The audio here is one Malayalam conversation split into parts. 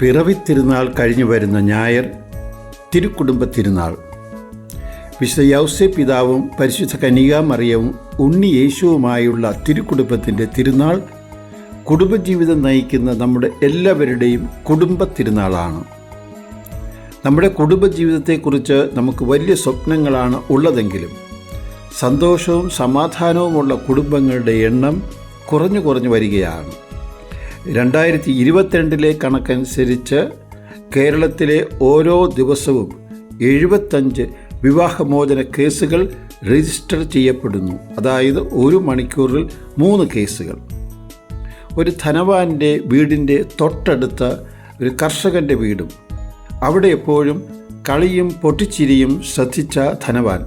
പിറവി തിരുനാൾ കഴിഞ്ഞു വരുന്ന ഞായർ തിരുക്കുടുംബ തിരുനാൾ. വിശുദ്ധ യൗസേ പിതാവും പരിശുദ്ധ കന്യകാമറിയവും ഉണ്ണി യേശുവുമായുള്ള തിരുക്കുടുംബത്തിൻ്റെ തിരുനാൾ കുടുംബജീവിതം നയിക്കുന്ന നമ്മുടെ എല്ലാവരുടെയും കുടുംബ തിരുനാളാണ്. നമ്മുടെ കുടുംബജീവിതത്തെക്കുറിച്ച് നമുക്ക് വലിയ സ്വപ്നങ്ങളാണ് ഉള്ളതെങ്കിലും സന്തോഷവും സമാധാനവുമുള്ള കുടുംബങ്ങളുടെ എണ്ണം കുറഞ്ഞു കുറഞ്ഞു വരികയാണ്. 2022 കണക്കനുസരിച്ച് കേരളത്തിലെ ഓരോ ദിവസവും 75 വിവാഹമോചന കേസുകൾ രജിസ്റ്റർ ചെയ്യപ്പെടുന്നു. അതായത് ഒരു മണിക്കൂറിൽ 3 കേസുകൾ. ഒരു ധനവാൻ്റെ വീടിൻ്റെ തൊട്ടടുത്ത ഒരു കർഷകൻ്റെ വീടും അവിടെ എപ്പോഴും കളിയും പൊട്ടിച്ചിരിയും ശ്രദ്ധിച്ച ധനവാൻ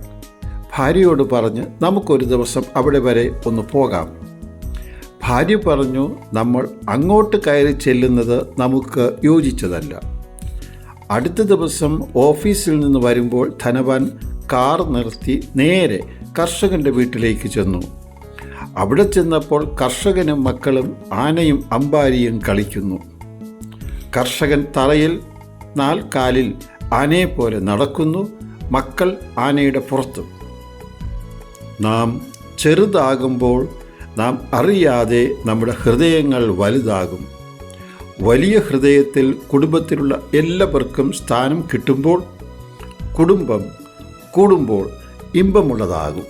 ഭാര്യയോട് പറഞ്ഞ് നമുക്കൊരു ദിവസം അവിടെ വരെ ഒന്ന് പോകാം. ഭാര്യ പറഞ്ഞു, നമ്മൾ അങ്ങോട്ട് കയറി ചെല്ലുന്നത് നമുക്ക് യോജിച്ചതല്ല. അടുത്ത ദിവസം ഓഫീസിൽ നിന്ന് വരുമ്പോൾ ധനവാൻ കാർ നിർത്തി നേരെ കർഷകൻ്റെ വീട്ടിലേക്ക് ചെന്നു. അവിടെ ചെന്നപ്പോൾ കർഷകനും മക്കളും ആനയും അമ്പാരിയും കളിക്കുന്നു. കർഷകൻ തറയിൽ 4 കാലിൽ ആനയെപ്പോലെ നടക്കുന്നു, മക്കൾ ആനയുടെ പുറത്തും. നാം ചെറുതാകുമ്പോൾ നാം അറിയാതെ നമ്മുടെ ഹൃദയങ്ങൾ വലുതാകും. വലിയ ഹൃദയത്തിൽ കുടുംബത്തിലുള്ള എല്ലാവർക്കും സ്ഥാനം കിട്ടുമ്പോൾ കുടുംബം കൂടുമ്പോൾ ഇമ്പമുള്ളതാകും.